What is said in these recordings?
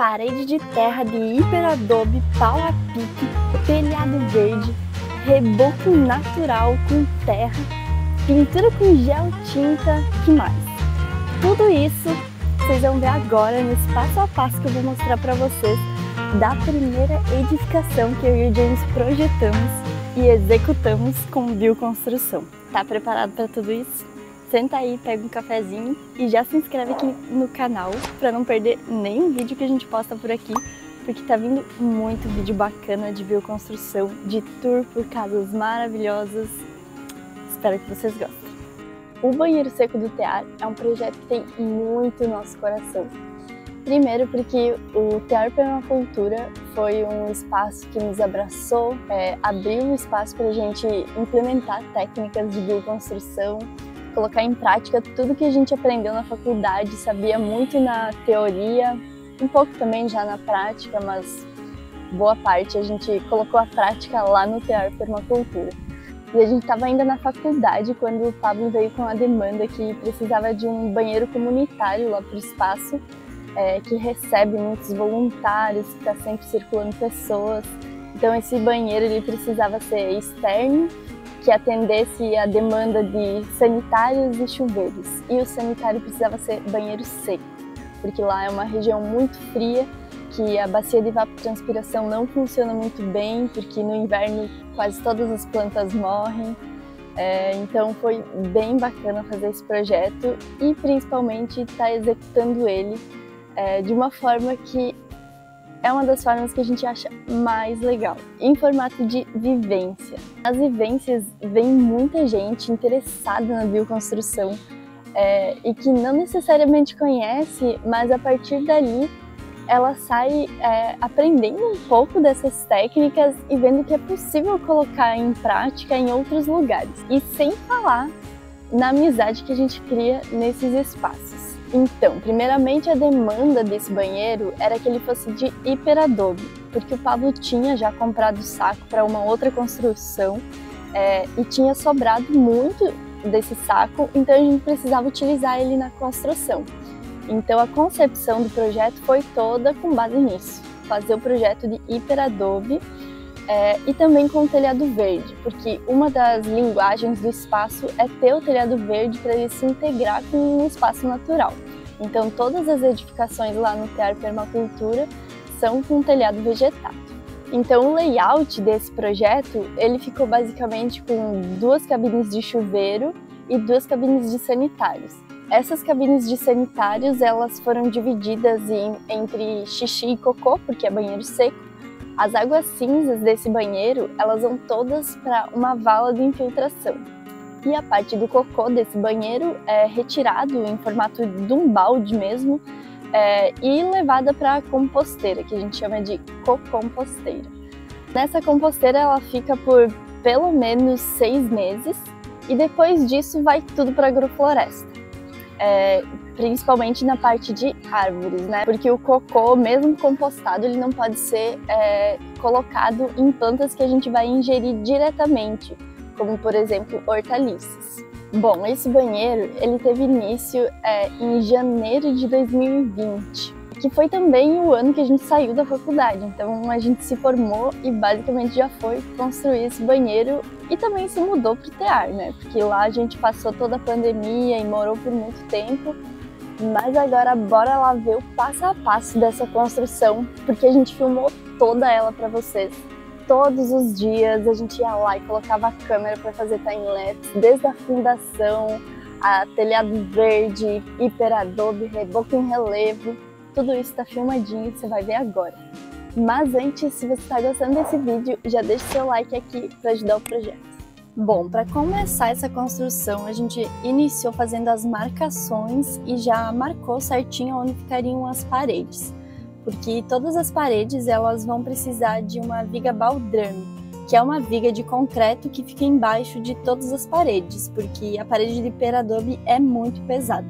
parede de terra de hiperadobe, pau a pique, telhado verde, reboco natural com terra, pintura com gel tinta, que mais? Tudo isso vocês vão ver agora nesse passo a passo que eu vou mostrar para vocês da primeira edificação que eu e o James projetamos e executamos com bioconstrução. Tá preparado para tudo isso? Senta aí, pega um cafezinho e já se inscreve aqui no canal para não perder nenhum vídeo que a gente posta por aqui, porque tá vindo muito vídeo bacana de bioconstrução, de tour por casas maravilhosas. Espero que vocês gostem. O Banheiro Seco do Tear é um projeto que tem muito nosso coração. Primeiro porque o Tear Permacultura foi um espaço que nos abraçou, abriu um espaço para a gente implementar técnicas de bioconstrução, colocar em prática tudo que a gente aprendeu na faculdade, sabia muito na teoria, um pouco também já na prática, mas boa parte a gente colocou a prática lá no Tear Permacultura. E a gente estava ainda na faculdade quando o Pablo veio com a demanda que precisava de um banheiro comunitário lá para o espaço, que recebe muitos voluntários, que está sempre circulando pessoas. Então esse banheiro ele precisava ser externo, que atendesse a demanda de sanitários e chuveiros. E o sanitário precisava ser banheiro seco, porque lá é uma região muito fria, que a bacia de evapotranspiração não funciona muito bem, porque no inverno quase todas as plantas morrem. Então foi bem bacana fazer esse projeto e principalmente estar executando ele de uma forma que é uma das formas que a gente acha mais legal, em formato de vivência. Nas vivências vem muita gente interessada na bioconstrução e que não necessariamente conhece, mas a partir dali ela sai aprendendo um pouco dessas técnicas e vendo que é possível colocar em prática em outros lugares. E sem falar na amizade que a gente cria nesses espaços. Então, primeiramente a demanda desse banheiro era que ele fosse de hiperadobe, porque o Pablo tinha já comprado o saco para uma outra construção e tinha sobrado muito desse saco, então a gente precisava utilizar ele na construção. Então a concepção do projeto foi toda com base nisso, fazer o projeto de hiperadobe e também com o telhado verde, porque uma das linguagens do espaço é ter o telhado verde para ele se integrar com um espaço natural. Então todas as edificações lá no Tear Permacultura são com telhado vegetado. Então o layout desse projeto ele ficou basicamente com 2 cabines de chuveiro e 2 cabines de sanitários. Essas cabines de sanitários elas foram divididas entre xixi e cocô, porque é banheiro seco. As águas cinzas desse banheiro elas vão todas para uma vala de infiltração. E a parte do cocô desse banheiro é retirado em formato de um balde mesmo e levada para a composteira, que a gente chama de cocomposteira. Nessa composteira ela fica por pelo menos 6 meses e depois disso vai tudo para a agrofloresta. Principalmente na parte de árvores, né? Porque o cocô, mesmo compostado, ele não pode ser colocado em plantas que a gente vai ingerir diretamente, como por exemplo hortaliças. Bom, esse banheiro ele teve início em janeiro de 2020, que foi também o ano que a gente saiu da faculdade, então a gente se formou e basicamente já foi construir esse banheiro e também se mudou para o Tear, né? Porque lá a gente passou toda a pandemia e morou por muito tempo, mas agora bora lá ver o passo a passo dessa construção, porque a gente filmou toda ela para vocês. Todos os dias a gente ia lá e colocava a câmera para fazer time-lapse, desde a fundação, a telhado verde, hiperadobe, reboco em relevo. Tudo isso está filmadinho e você vai ver agora. Mas antes, se você está gostando desse vídeo, já deixa seu like aqui para ajudar o projeto. Bom, para começar essa construção, a gente iniciou fazendo as marcações e já marcou certinho onde ficariam as paredes. Porque todas as paredes elas vão precisar de uma viga baldrame, que é uma viga de concreto que fica embaixo de todas as paredes, porque a parede de hiperadobe é muito pesada.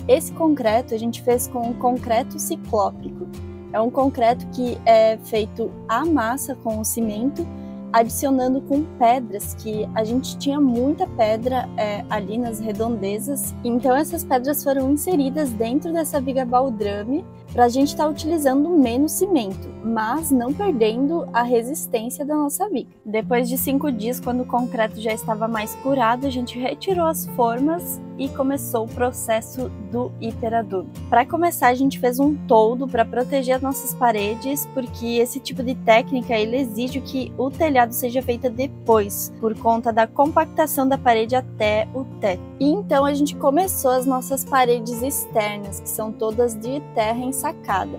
Esse concreto a gente fez com concreto ciclópico. É um concreto que é feito à massa com o cimento, adicionando com pedras, que a gente tinha muita pedra ali nas redondezas. Então essas pedras foram inseridas dentro dessa viga baldrame para a gente estar utilizando menos cimento, mas não perdendo a resistência da nossa viga. Depois de 5 dias, quando o concreto já estava mais curado, a gente retirou as formas e começou o processo do hiperadobe. Para começar, a gente fez um toldo para proteger as nossas paredes, porque esse tipo de técnica ele exige que o telhado seja feito depois, por conta da compactação da parede até o teto. E então a gente começou as nossas paredes externas, que são todas de terra ensacada.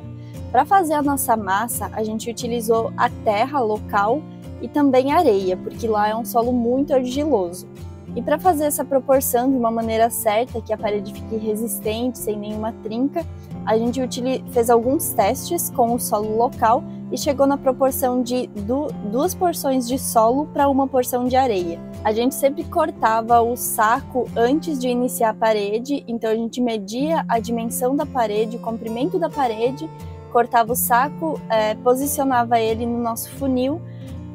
Para fazer a nossa massa, a gente utilizou a terra local e também areia, porque lá é um solo muito argiloso. E para fazer essa proporção de uma maneira certa, que a parede fique resistente, sem nenhuma trinca, a gente fez alguns testes com o solo local e chegou na proporção de 2 porções de solo para 1 porção de areia. A gente sempre cortava o saco antes de iniciar a parede, então a gente media a dimensão da parede, o comprimento da parede, cortava o saco, posicionava ele no nosso funil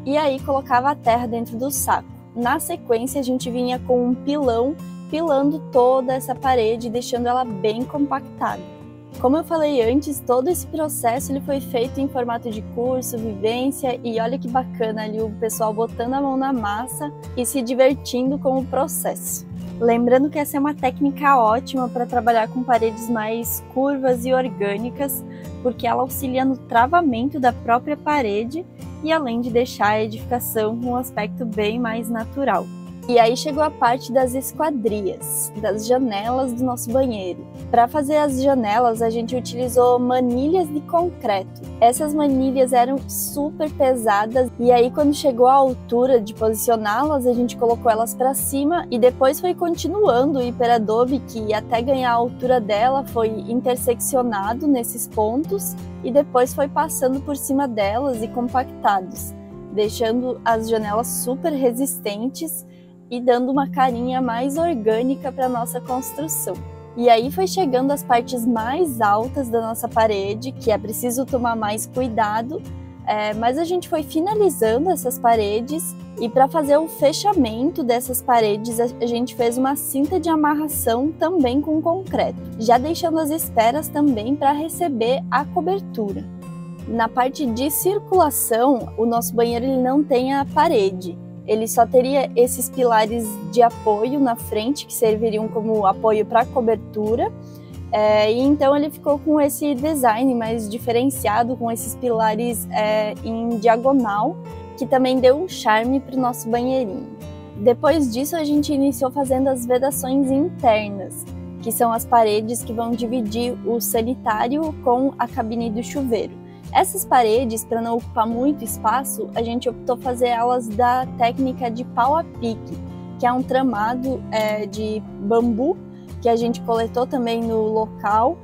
e aí colocava a terra dentro do saco. Na sequência, a gente vinha com um pilão, pilando toda essa parede, deixando ela bem compactada. Como eu falei antes, todo esse processo ele foi feito em formato de curso, vivência, e olha que bacana ali o pessoal botando a mão na massa e se divertindo com o processo. Lembrando que essa é uma técnica ótima para trabalhar com paredes mais curvas e orgânicas, porque ela auxilia no travamento da própria parede e além de deixar a edificação com um aspecto bem mais natural. E aí chegou a parte das esquadrias, das janelas do nosso banheiro. Para fazer as janelas, a gente utilizou manilhas de concreto. Essas manilhas eram super pesadas e aí quando chegou a altura de posicioná-las, a gente colocou elas para cima e depois foi continuando o hiperadobe, que até ganhar a altura dela foi interseccionado nesses pontos e depois foi passando por cima delas e compactados, deixando as janelas super resistentes e dando uma carinha mais orgânica para nossa construção. E aí foi chegando as partes mais altas da nossa parede, que é preciso tomar mais cuidado, mas a gente foi finalizando essas paredes e para fazer o fechamento dessas paredes a gente fez uma cinta de amarração também com concreto, já deixando as esperas também para receber a cobertura. Na parte de circulação, o nosso banheiro ele não tem a parede. Ele só teria esses pilares de apoio na frente, que serviriam como apoio para a cobertura, e então ele ficou com esse design mais diferenciado, com esses pilares em diagonal, que também deu um charme para o nosso banheirinho. Depois disso, a gente iniciou fazendo as vedações internas, que são as paredes que vão dividir o sanitário com a cabine do chuveiro. Essas paredes, para não ocupar muito espaço, a gente optou fazer elas da técnica de pau a pique, que é um tramado de bambu que a gente coletou também no local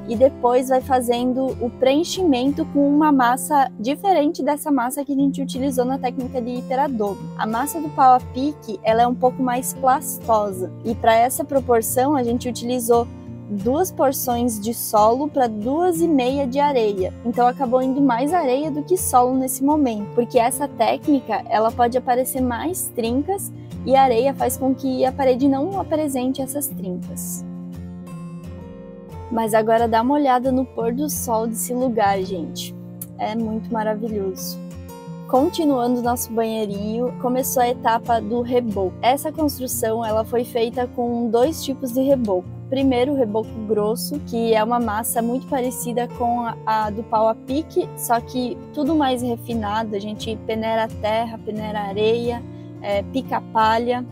e depois vai fazendo o preenchimento com uma massa diferente dessa massa que a gente utilizou na técnica de hiperadobe. A massa do pau a pique ela é um pouco mais plastosa e para essa proporção a gente utilizou 2 porções de solo para 2,5 de areia. Então acabou indo mais areia do que solo nesse momento, porque essa técnica ela pode aparecer mais trincas e a areia faz com que a parede não apresente essas trincas. Mas agora dá uma olhada no pôr do sol desse lugar, gente. É muito maravilhoso. Continuando nosso banheirinho, começou a etapa do reboco. Essa construção ela foi feita com 2 tipos de reboco. Primeiro, o reboco grosso, que é uma massa muito parecida com a do pau a pique, só que tudo mais refinado. A gente peneira a terra, peneira a areia, pica a palha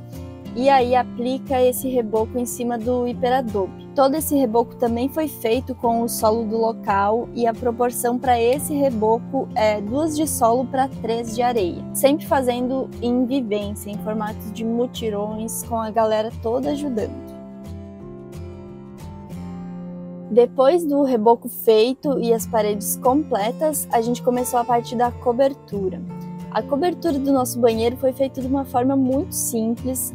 e aí aplica esse reboco em cima do hiperadobe. Todo esse reboco também foi feito com o solo do local e a proporção para esse reboco é 2 de solo para 3 de areia. Sempre fazendo em vivência, em formatos de mutirões, com a galera toda ajudando. Depois do reboco feito e as paredes completas, a gente começou a parte da cobertura. A cobertura do nosso banheiro foi feita de uma forma muito simples,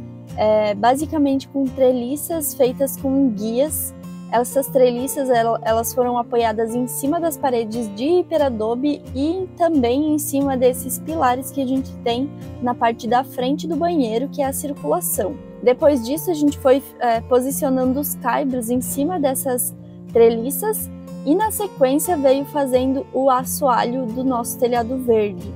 basicamente com treliças feitas com guias. Essas treliças elas foram apoiadas em cima das paredes de hiperadobe e também em cima desses pilares que a gente tem na parte da frente do banheiro, que é a circulação. Depois disso, a gente foi posicionando os caibros em cima dessas treliças E na sequência veio fazendo o assoalho do nosso telhado verde.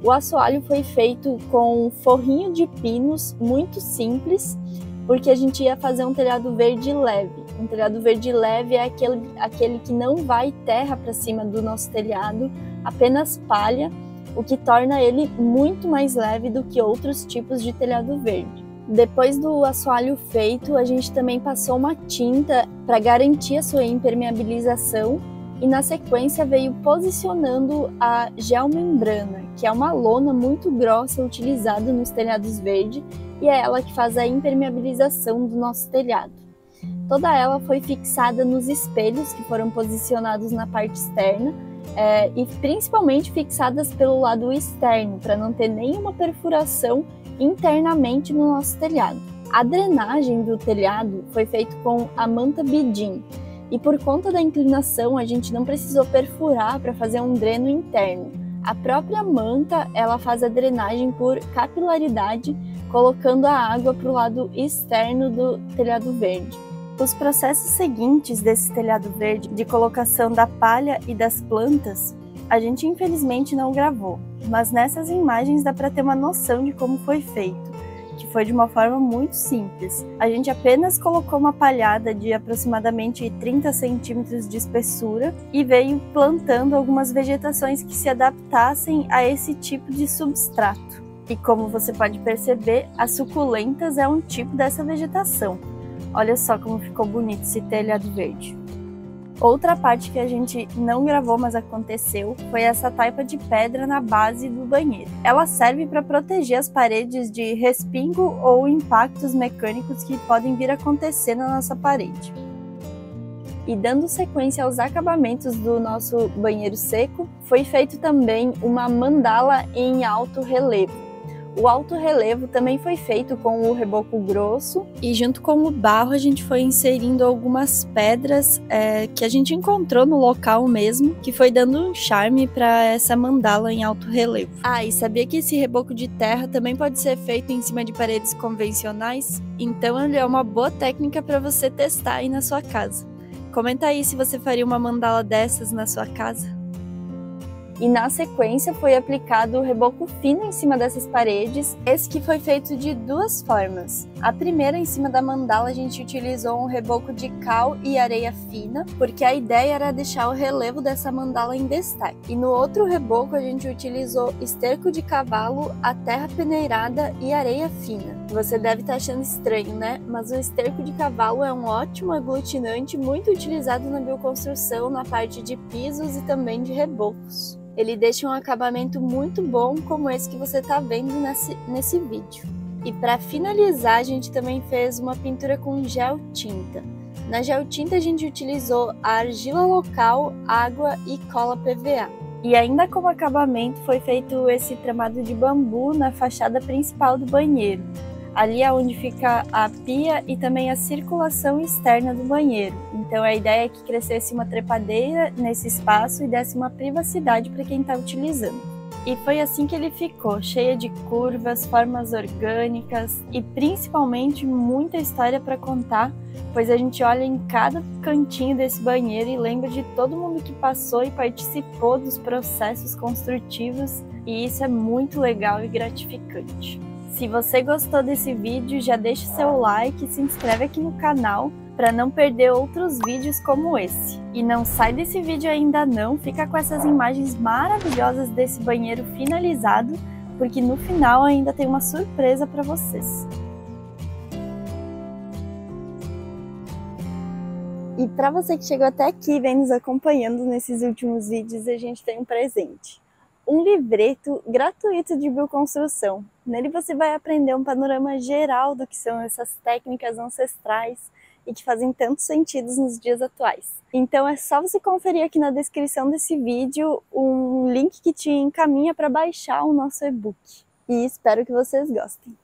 O assoalho foi feito com um forrinho de pinos muito simples, porque a gente ia fazer um telhado verde leve. Um telhado verde leve é aquele que não vai terra para cima do nosso telhado, apenas palha, o que torna ele muito mais leve do que outros tipos de telhado verde. Depois do assoalho feito, a gente também passou uma tinta para garantir a sua impermeabilização e na sequência veio posicionando a geomembrana, que é uma lona muito grossa utilizada nos telhados verdes e é ela que faz a impermeabilização do nosso telhado. Toda ela foi fixada nos espelhos que foram posicionados na parte externa e principalmente fixadas pelo lado externo, para não ter nenhuma perfuração internamente no nosso telhado. A drenagem do telhado foi feita com a manta Bidim e por conta da inclinação a gente não precisou perfurar para fazer um dreno interno. A própria manta ela faz a drenagem por capilaridade, colocando a água para o lado externo do telhado verde. Os processos seguintes desse telhado verde, de colocação da palha e das plantas, a gente infelizmente não gravou, mas nessas imagens dá para ter uma noção de como foi feito, que foi de uma forma muito simples. A gente apenas colocou uma palhada de aproximadamente 30 centímetros de espessura e veio plantando algumas vegetações que se adaptassem a esse tipo de substrato. E como você pode perceber, as suculentas é um tipo dessa vegetação. Olha só como ficou bonito esse telhado verde. Outra parte que a gente não gravou, mas aconteceu, foi essa taipa de pedra na base do banheiro. Ela serve para proteger as paredes de respingo ou impactos mecânicos que podem vir a acontecer na nossa parede. E dando sequência aos acabamentos do nosso banheiro seco, foi feito também uma mandala em alto relevo. O alto relevo também foi feito com o reboco grosso e junto com o barro a gente foi inserindo algumas pedras que a gente encontrou no local mesmo, que foi dando um charme para essa mandala em alto relevo. Ah, e sabia que esse reboco de terra também pode ser feito em cima de paredes convencionais? Então ele é uma boa técnica para você testar aí na sua casa. Comenta aí se você faria uma mandala dessas na sua casa. E na sequência foi aplicado o reboco fino em cima dessas paredes, esse que foi feito de duas formas. A primeira, em cima da mandala, a gente utilizou um reboco de cal e areia fina, porque a ideia era deixar o relevo dessa mandala em destaque. E no outro reboco a gente utilizou esterco de cavalo, a terra peneirada e areia fina. Você deve estar achando estranho, né? Mas o esterco de cavalo é um ótimo aglutinante muito utilizado na bioconstrução, na parte de pisos e também de rebocos. Ele deixa um acabamento muito bom, como esse que você está vendo nesse vídeo. E para finalizar, a gente também fez uma pintura com gel tinta. Na gel tinta a gente utilizou a argila local, água e cola PVA. E ainda como acabamento foi feito esse tramado de bambu na fachada principal do banheiro. Ali é onde fica a pia e também a circulação externa do banheiro. Então a ideia é que crescesse uma trepadeira nesse espaço e desse uma privacidade para quem está utilizando. E foi assim que ele ficou, cheio de curvas, formas orgânicas e principalmente muita história para contar, pois a gente olha em cada cantinho desse banheiro e lembra de todo mundo que passou e participou dos processos construtivos, e isso é muito legal e gratificante. Se você gostou desse vídeo, já deixa o seu like e se inscreve aqui no canal para não perder outros vídeos como esse. E não sai desse vídeo ainda não, fica com essas imagens maravilhosas desse banheiro finalizado, porque no final ainda tem uma surpresa para vocês. E para você que chegou até aqui e vem nos acompanhando nesses últimos vídeos, a gente tem um presente. Um livreto gratuito de bioconstrução. Nele você vai aprender um panorama geral do que são essas técnicas ancestrais e que fazem tantos sentidos nos dias atuais. Então é só você conferir aqui na descrição desse vídeo um link que te encaminha para baixar o nosso e-book. E espero que vocês gostem.